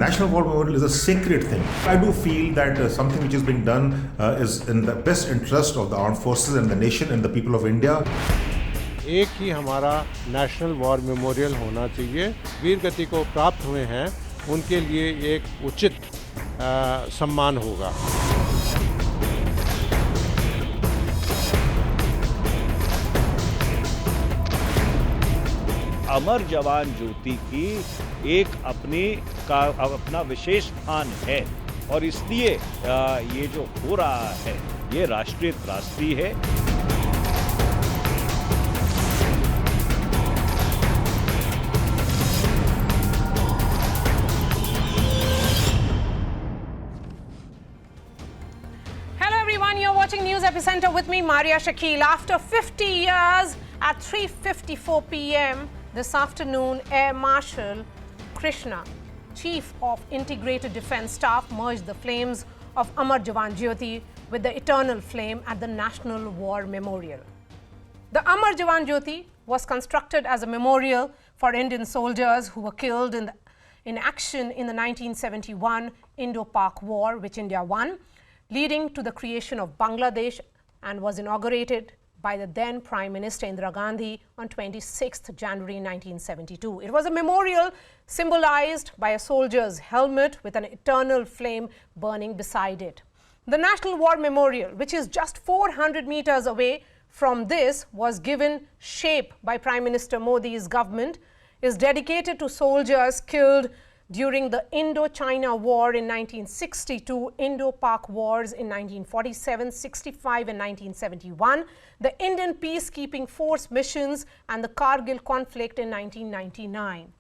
National War Memorial is a sacred thing. I do feel that something which is being done is in the best interest of the armed forces and the nation and the people of India. एक ही हमारा national war memorial होना चाहिए। वीर गति को प्राप्त हुए हैं उनके लिए एक उचित सम्मान होगा। अमर जवान ज्योति की एक अपना विशेष स्थान है और इसलिए ये जो हो रहा है ये राष्ट्रीय त्रासदी है। You're watching News Epicenter with me, Marya Shakil. After 50 years, at 3:54 p.m. this afternoon, Air Marshal Krishna, Chief of Integrated Defence Staff, merged the flames of Amar Jawan Jyoti with the eternal flame at the National War Memorial. The Amar Jawan Jyoti was constructed as a memorial for Indian soldiers who were killed in action in the 1971 Indo-Pak War, which India won, leading to the creation of Bangladesh, and was inaugurated by the then Prime Minister Indira Gandhi on 26th January 1972. It was a memorial symbolized by a soldier's helmet with an eternal flame burning beside it. The National War Memorial, which is just 400 meters away from this, was given shape by Prime Minister Modi's government, is dedicated to soldiers killed during the Indo-China War in 1962, Indo-Pak Wars in 1947, 65 and 1971, the Indian Peacekeeping Force missions and the Kargil conflict in 1999.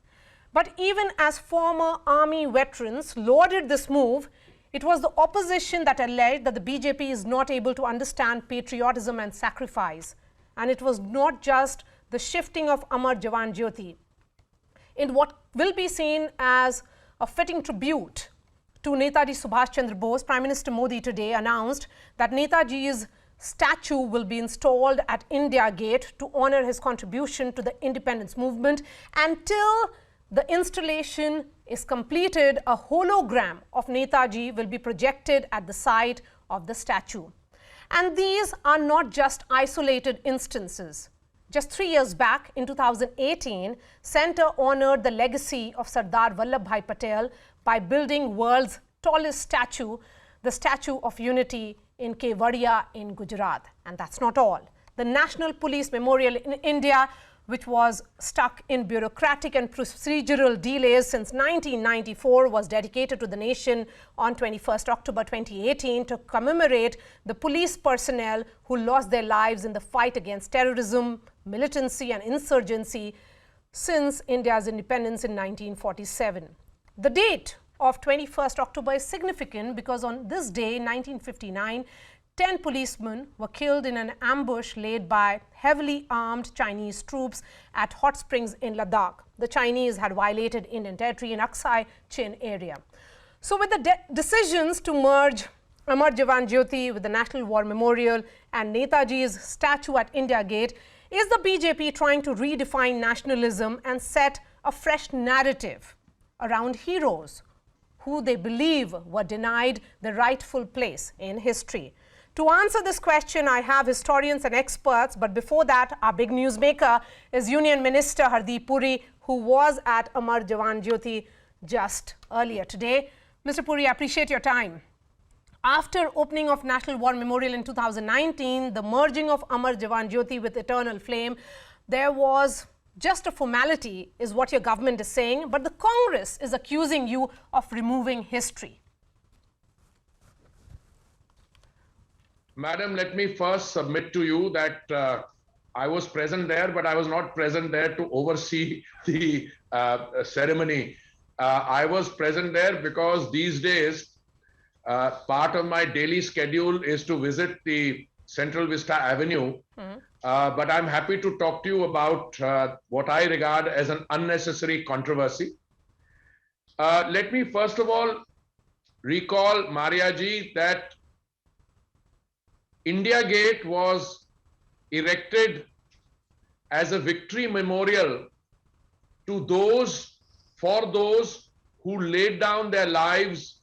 But even as former army veterans lauded this move, it was the opposition that alleged that the BJP is not able to understand patriotism and sacrifice. And it was not just the shifting of Amar Jawan Jyoti. In what will be seen as a fitting tribute to Netaji Subhash Chandra Bose, Prime Minister Modi today announced that Netaji's statue will be installed at India Gate to honor his contribution to the independence movement. Until the installation is completed, a hologram of Netaji will be projected at the site of the statue. And these are not just isolated instances. Just 3 years back, in 2018, Centre honoured the legacy of Sardar Vallabhbhai Patel by building world's tallest statue, the Statue of Unity in Kevadia in Gujarat. And that's not all. The National Police Memorial in India, which was stuck in bureaucratic and procedural delays since 1994, was dedicated to the nation on 21st October 2018 to commemorate the police personnel who lost their lives in the fight against terrorism, militancy and insurgency since India's independence in 1947. The date of 21st October is significant because on this day, 1959, 10 policemen were killed in an ambush laid by heavily armed Chinese troops at hot springs in Ladakh. The Chinese had violated Indian territory in Aksai Chin area. So with the decisions to merge Amar Jawan Jyoti with the National War Memorial and Netaji's statue at India Gate, is the BJP trying to redefine nationalism and set a fresh narrative around heroes who they believe were denied the rightful place in history? To answer this question, I have historians and experts, but before that, our big newsmaker is Union Minister Hardeep Puri, who was at Amar Jawan Jyoti just earlier today. Mr. Puri, I appreciate your time. After opening of National War Memorial in 2019, the merging of Amar Jawan Jyoti with Eternal Flame, there was just a formality, is what your government is saying, but the Congress is accusing you of removing history. Madam, let me first submit to you that I was present there, but I was not present there to oversee the ceremony. I was present there because these days, part of my daily schedule is to visit the Central Vista Avenue. But I'm happy to talk to you about what I regard as an unnecessary controversy. Let me first of all recall, Marya ji, that India Gate was erected as a victory memorial to those, for those who laid down their lives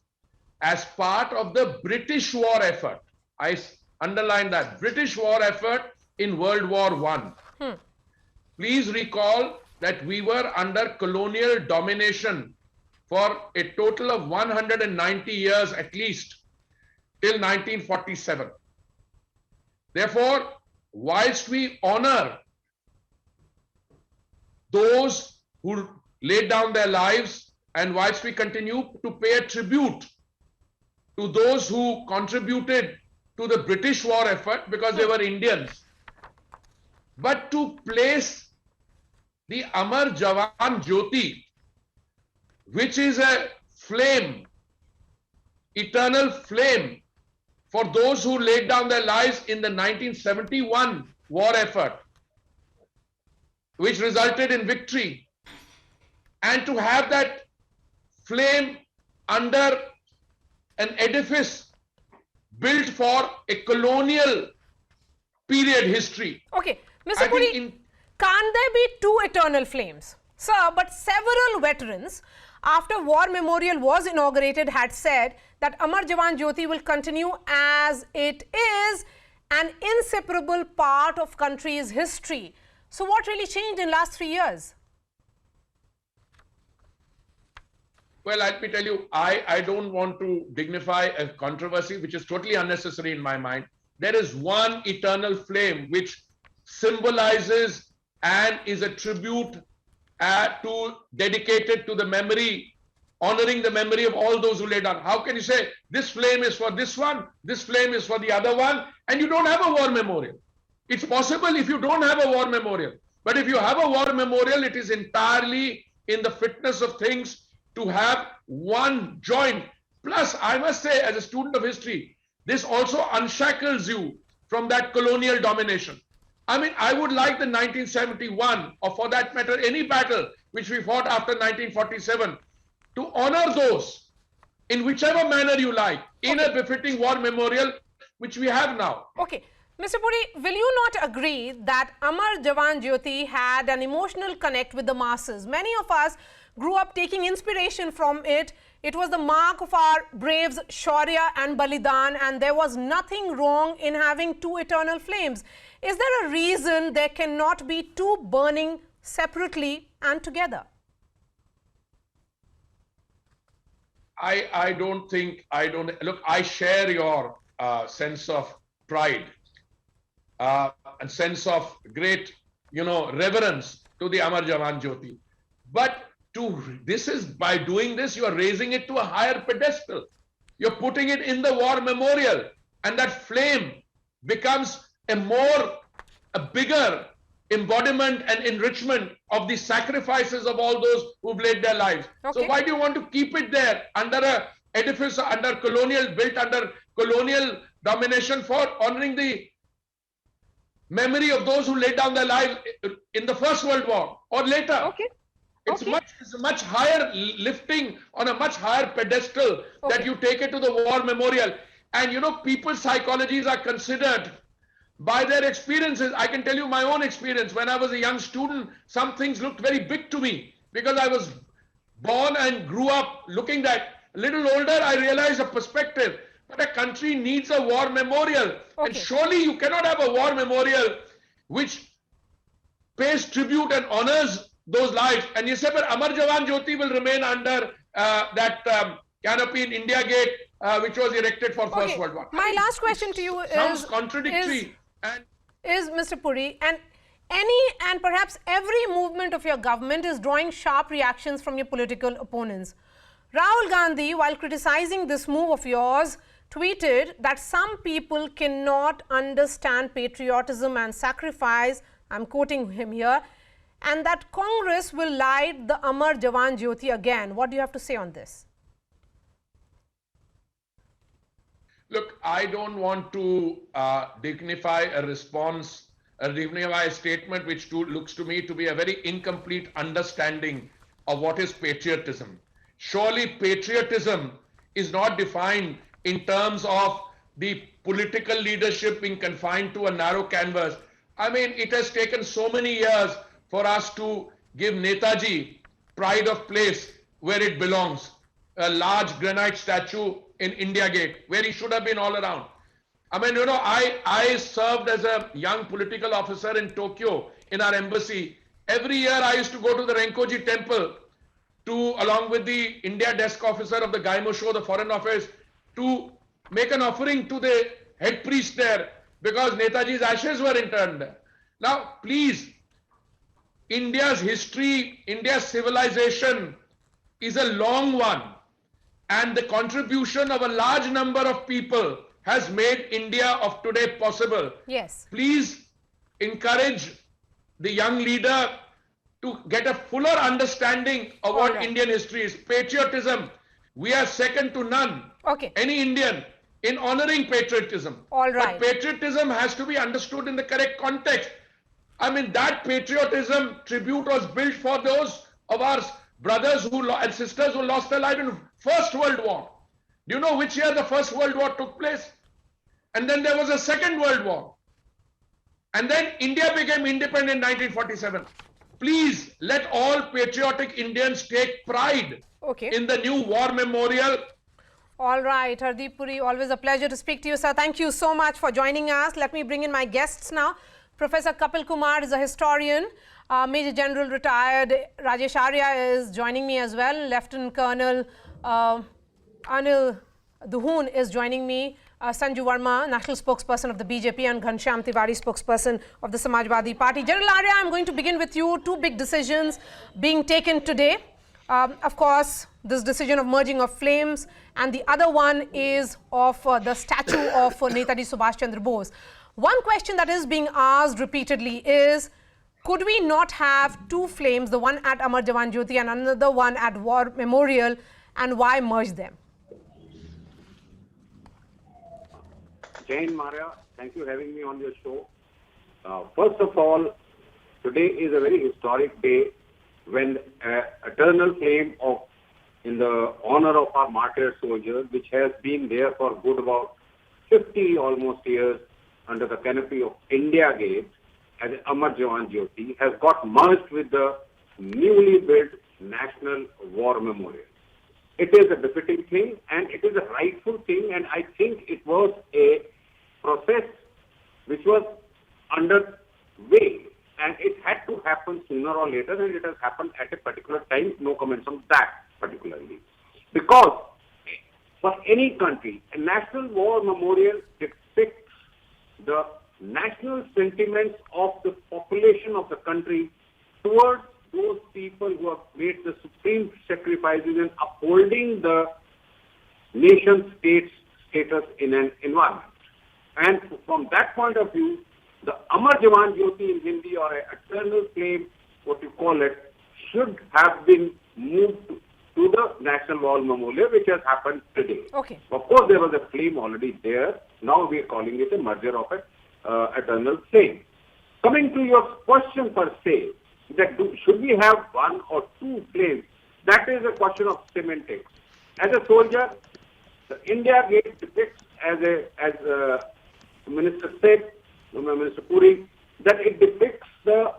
as part of the British war effort. I underline that, British war effort in World War I. Please recall that we were under colonial domination for a total of 190 years at least, till 1947. Therefore, whilst we honor those who laid down their lives, and whilst we continue to pay a tribute to those who contributed to the British war effort because they were Indians, but to place the Amar Jawan Jyoti, which is a flame, eternal flame, for those who laid down their lives in the 1971 war effort, which resulted in victory, and to have that flame under an edifice built for a colonial period history. Okay, Mr. Puri, can't there be two eternal flames? Sir, but several veterans, after War Memorial was inaugurated, had said that Amar Jawan Jyoti will continue as it is an inseparable part of country's history. So what really changed in last 3 years? Well, let me tell you, I don't want to dignify a controversy which is totally unnecessary in my mind. There is one eternal flame which symbolizes and is a tribute dedicated to the memory, honoring the memory of all those who laid down. How can you say this flame is for this one, this flame is for the other one, and you don't have a war memorial? It's possible if you don't have a war memorial. But if you have a war memorial, it is entirely in the fitness of things to have one joint. Plus, I must say, as a student of history, this also unshackles you from that colonial domination. I mean, I would like the 1971, or for that matter, any battle which we fought after 1947, to honor those in whichever manner you like, in a befitting war memorial, which we have now. Okay. Mr. Puri, will you not agree that Amar Jawan Jyoti had an emotional connect with the masses? Many of us grew up taking inspiration from it. It was the mark of our braves' Shaurya and Balidan, and there was nothing wrong in having two eternal flames. Is there a reason there cannot be two burning separately and together? I don't look, I share your sense of pride and sense of great, reverence to the Amar Jawan Jyoti. But by doing this, you are raising it to a higher pedestal. You're putting it in the war memorial, and that flame becomes a bigger embodiment and enrichment of the sacrifices of all those who've laid their lives. Okay. So why do you want to keep it there under a edifice, built under colonial domination, for honoring the memory of those who laid down their lives in the First World War or later? Okay. It's a much higher lifting on a much higher pedestal that you take it to the war memorial. And people's psychologies are considered by their experiences. I can tell you my own experience. When I was a young student, some things looked very big to me because I was born and grew up looking that. A little older, I realized a perspective. But a country needs a war memorial. And surely you cannot have a war memorial which pays tribute and honors those lives. And you say, but Amar Jawan Jyoti will remain under that canopy in India Gate, which was erected for First World War. My last question to you sounds contradictory. Is Mr. Puri, and perhaps every movement of your government is drawing sharp reactions from your political opponents. Rahul Gandhi, while criticizing this move of yours, tweeted that some people cannot understand patriotism and sacrifice, I'm quoting him here, and that Congress will light the Amar Jawan Jyoti again. What do you have to say on this? Look, I don't want to dignify a response, dignify a statement which looks to me to be a very incomplete understanding of what is patriotism. Surely patriotism is not defined in terms of the political leadership being confined to a narrow canvas. I mean, it has taken so many years for us to give Netaji pride of place where it belongs. A large granite statue in India Gate, where he should have been all around. I mean, I served as a young political officer in Tokyo in our embassy. Every year I used to go to the Renkoji temple along with the India desk officer of the Gaimosho, the Foreign Office, to make an offering to the head priest there because Netaji's ashes were interned there. Now, please, India's history, India's civilization is a long one, and the contribution of a large number of people has made India of today possible. Yes. Please encourage the young leader to get a fuller understanding of what Indian history is. Patriotism, we are second to none. Okay. Any Indian in honoring patriotism. All right. But patriotism has to be understood in the correct context. I mean, that patriotism tribute was built for those of our brothers and sisters who lost their life in First World War. Do you know which year the First World War took place? And then there was a Second World War. And then India became independent in 1947. Please let all patriotic Indians take pride in the new war memorial. All right, Hardeep Puri, always a pleasure to speak to you, sir. Thank you so much for joining us. Let me bring in my guests now. Professor Kapil Kumar is a historian. Major General retired Rajesh Arya is joining me as well. Lieutenant Colonel Anil Duhoon is joining me. Sanju Verma, national spokesperson of the BJP, and Ghanshyam Tiwari, spokesperson of the Samajwadi Party. General Arya, I'm going to begin with you. Two big decisions being taken today. Of course, this decision of merging of flames, and the other one is of the statue of Netaji Subhash Chandra Bose. One question that is being asked repeatedly is, could we not have two flames, the one at Amar Jawan Jyoti and another one at War Memorial, and why merge them? Jane, Marya, thank you for having me on your show. First of all, today is a very historic day when eternal flame in the honor of our martyr soldiers, which has been there for good about 50 almost years under the canopy of India Gate as Amar Jawan Jyoti, has got merged with the newly built National War Memorial. It is a befitting thing and it is a rightful thing, and I think it was a process which was underway, and it had to happen sooner or later, and it has happened at a particular time. No comments on that particularly. Because for any country, a National War Memorial depicts the national sentiments of the population of the country towards those people who have made the supreme sacrifices in upholding the nation-state status in an environment. And from that point of view, the Amar Jawan Jyoti in Hindi, or eternal flame, what you call it, should have been moved to the National War Memorial, which has happened today. Okay. Of course, there was a flame already there. Now we are calling it a merger of an eternal flame. Coming to your question per se, that should we have one or two flames, that is a question of semantics. As a soldier, the India Gate depicts, as Minister said, Minister Puri, that it depicts the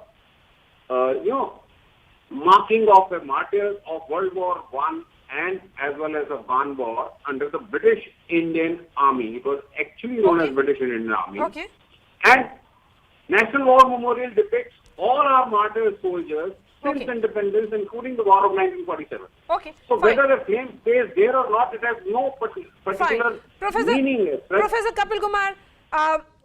marking of a martyrs of World War I and as well as the Van War under the British Indian Army. It was actually known as British Indian Army. Okay. And National War Memorial depicts all our martyr soldiers since independence, including the War of 1947. Okay. So whether the flame stays there or not, it has no particular meaning. Professor Kapil Kumar,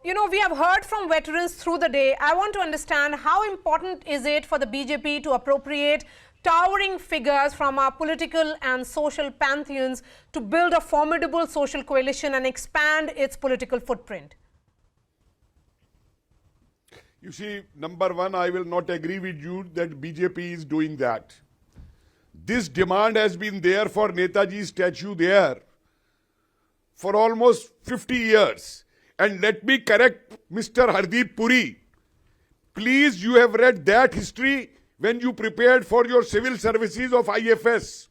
we have heard from veterans through the day. I want to understand, how important is it for the BJP to appropriate towering figures from our political and social pantheons to build a formidable social coalition and expand its political footprint? You see, number one, I will not agree with you that BJP is doing that. This demand has been there for Netaji's statue there for almost 50 years. And let me correct Mr. Hardeep Puri. Please, you have read that history when you prepared for your civil services of IFS,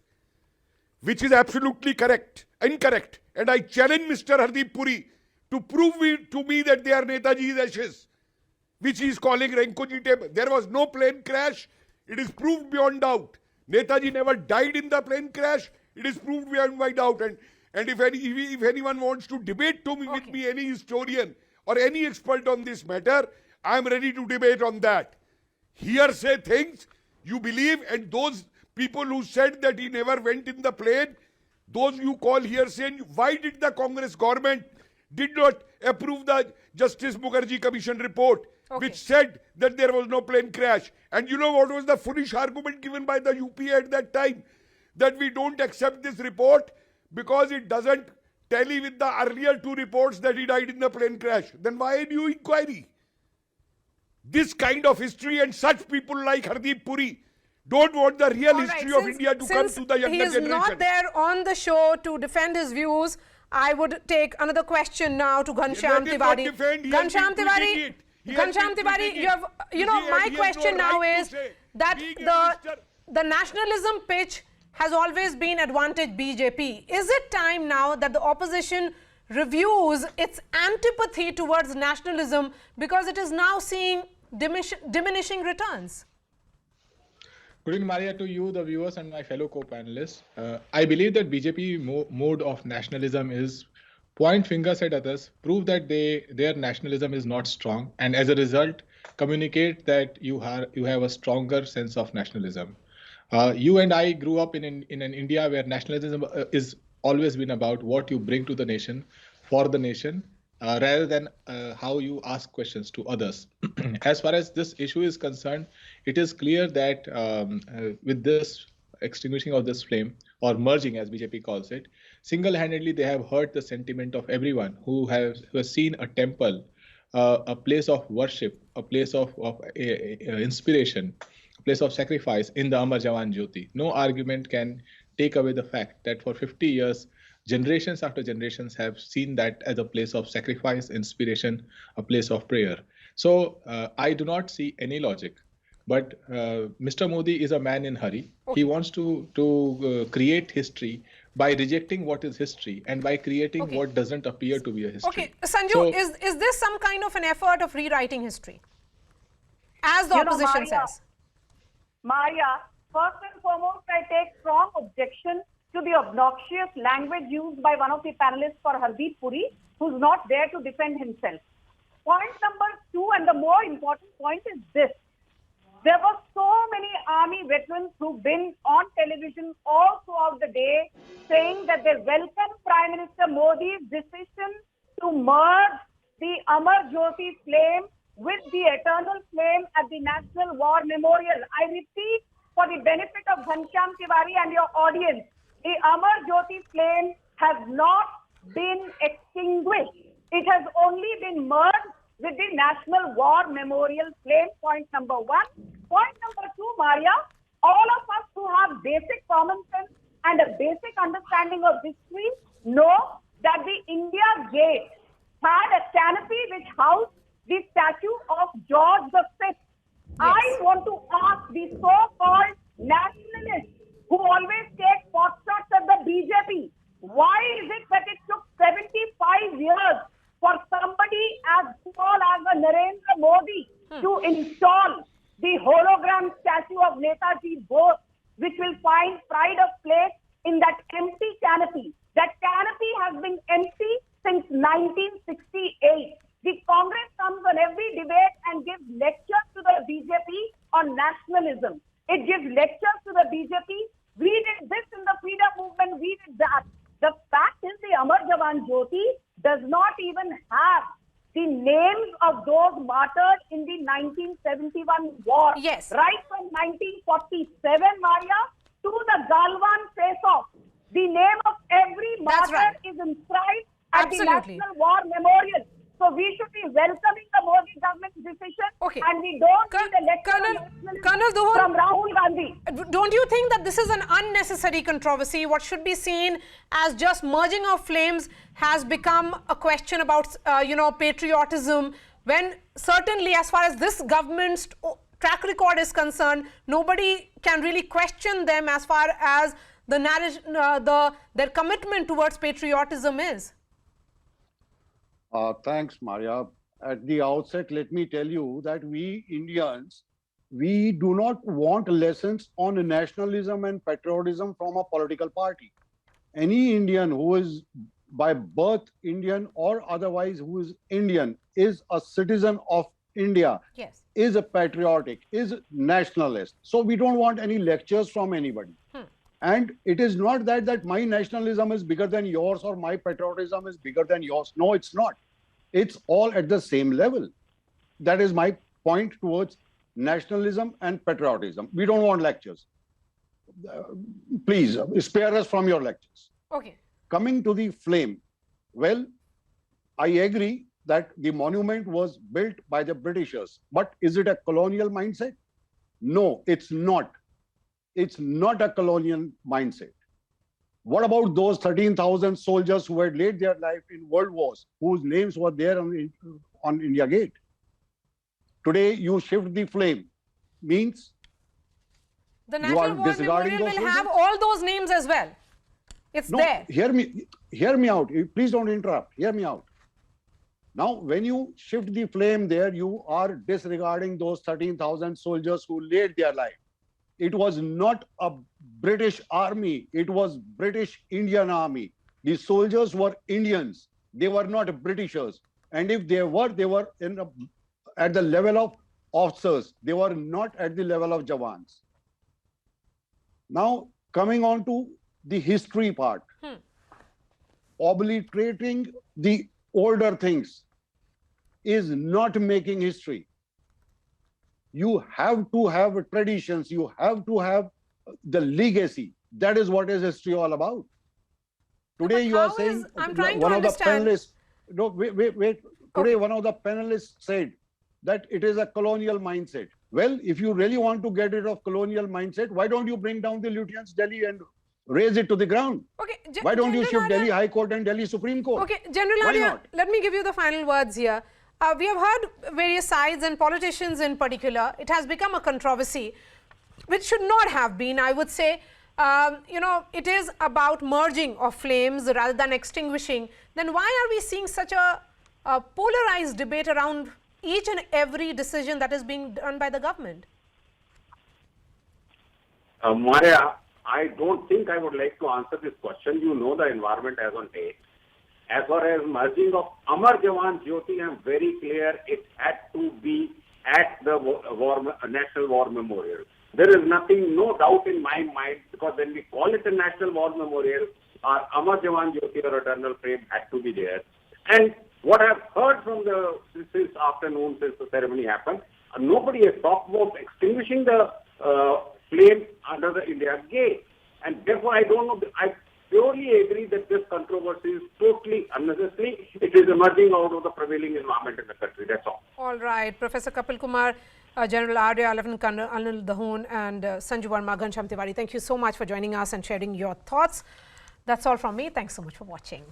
which is absolutely incorrect. And I challenge Mr. Hardeep Puri to prove to me that they are Netaji's ashes, which he is calling Renkoji table. There was no plane crash. It is proved beyond doubt. Netaji never died in the plane crash. It is proved beyond a doubt. And if anyone wants to debate with me, any historian or any expert on this matter, I am ready to debate on that. Hearsay things you believe, and those people who said that he never went in the plane, those you call hearsay. Why did the Congress government did not approve the Justice Mukherjee Commission report, which said that there was no plane crash? And you know what was the foolish argument given by the UPA at that time? That we don't accept this report because it doesn't tally with the earlier two reports that he died in the plane crash. Then why a new inquiry? This kind of history and such people like Hardeep Puri don't want the real history of India to come to the younger generation. He is not there on the show to defend his views. I would take another question now to Ghanshyam Tiwari. Ghanshyam Tiwari, my question now is that the nationalism pitch has always been advantage BJP. Is it time now that the opposition reviews its antipathy towards nationalism because it is now seeing diminishing returns? Good evening, Marya, to you, the viewers, and my fellow co-panelists. I believe that BJP mode of nationalism is point fingers at others, prove that their nationalism is not strong, and as a result, communicate that you have a stronger sense of nationalism. You and I grew up in an India where nationalism is always been about what you bring to the nation, for the nation, rather than how you ask questions to others. As far as this issue is concerned, it is clear that with this extinguishing of this flame, or merging as BJP calls it, single-handedly they have hurt the sentiment of everyone who has seen a temple, a place of worship, a place of inspiration, a place of sacrifice in the Amar Jawan Jyoti. No argument can take away the fact that for 50 years, generations after generations have seen that as a place of sacrifice, inspiration, a place of prayer. So I do not see any logic. But Mr. Modi is a man in hurry. He wants to create history by rejecting what is history and by creating what doesn't appear to be a history. Okay, Sanju, so, is this some kind of an effort of rewriting history, as the opposition says? Marya, first and foremost, I take strong objection to the obnoxious language used by one of the panelists for Hardeep Puri, who's not there to defend himself. Point number 2, and the more important point, is this. There were so many army veterans who've been on television all throughout the day saying that they welcome Prime Minister Modi's decision to merge the Amar Jyoti flame with the eternal flame at the National War Memorial. I repeat, for the benefit of Ghanshyam Tiwari and your audience, the Amar Jyoti flame has not been extinguished. It has only been merged with the National War Memorial flame. Point number 1. Point number 2, Marya, all of us who have basic common sense and a basic understanding of history know that the India Gate had a canopy which housed the statue of George V. Yes. I want to ask the so-called nationalists who always take potshots at the BJP, why is it that it took 75 years for somebody as small as a Narendra Modi to install the hologram statue of Netaji Bose, which will find pride of place in that empty canopy? That canopy has been empty since 1968. The Congress comes on every debate and gives lectures to the BJP on nationalism. It gives lectures to the BJP. We did this in the freedom movement, we did that. The fact is the Amar Jawan Jyoti does not even have the names of those martyred in the 1971 war. Yes. Right from 1947, Marya, to the Galwan face-off. The name of every martyr is inscribed at the National War Memorial. So we should be welcoming the Modi government's decision, and we don't need a lecture from Rahul Gandhi. Don't you think that this is an unnecessary controversy? What should be seen as just merging of flames has become a question about, patriotism, when certainly as far as this government's track record is concerned, nobody can really question them as far as their commitment towards patriotism is. Thanks, Marya. At the outset, let me tell you that we Indians we do not want lessons on nationalism and patriotism from a political party. Any Indian who is by birth Indian or otherwise who is Indian is a citizen of India, Yes. is a patriotic, is nationalist. So we don't want any lectures from anybody. And it is not that my nationalism is bigger than yours or my patriotism is bigger than yours. No, it's not. It's all at the same level. That is my point towards nationalism and patriotism. We don't want lectures. Please spare us from your lectures. Okay. Coming to the flame, well, I agree that the monument was built by the Britishers, but is it a colonial mindset? No, it's not. It's not a colonial mindset. What about those 13,000 soldiers who had laid their life in world wars, whose names were there on India Gate? Today, you shift the flame, means The you National are War disregarding Memorial those will have soldiers? all those names as well. It's No, there. hear me out. Please don't interrupt. Hear me out. Now, when you shift the flame there, you are disregarding those 13,000 soldiers who laid their life. It was not a British army. It was British Indian army. The soldiers were Indians. They were not Britishers. And if they were at the level of officers. They were not at the level of Jawans. Now, coming on to the history part. Obliterating the older things is not making history. You have to have traditions. You have to have the legacy. That is what is history all about. Today you are saying one of the panelists. No, wait. Today one of the panelists said that it is a colonial mindset. Well, if you really want to get rid of colonial mindset, why don't you bring down the Lieutenant's Delhi and raise it to the ground? Okay. Why don't you shift Delhi High Court and Delhi Supreme Court? Okay, General Arya, let me give you the final words here. We have heard various sides and politicians in particular. It has become a controversy, which should not have been. I would say, it is about merging of flames rather than extinguishing. Then why are we seeing such a polarized debate around each and every decision that is being done by the government? Marya, I don't think I would like to answer this question. You know the environment as on date. As far as merging of Amar Jawan Jyoti, I am very clear it had to be at the National War Memorial. There is nothing, no doubt in my mind, because when we call it a National War Memorial, our Amar Jawan Jyoti or eternal flame had to be there. And what I've heard from since afternoon, since the ceremony happened, nobody has talked about extinguishing the flame under the India Gate. And therefore, I don't know, I purely agree that this controversy is totally unnecessary. It is emerging out of the prevailing environment in the country. That's all. All right. Professor Kapil Kumar, General Arya, Lieutenant Colonel Anil Dahoon, and Sanju Verma, Ghansham Tiwari, thank you so much for joining us and sharing your thoughts. That's all from me. Thanks so much for watching.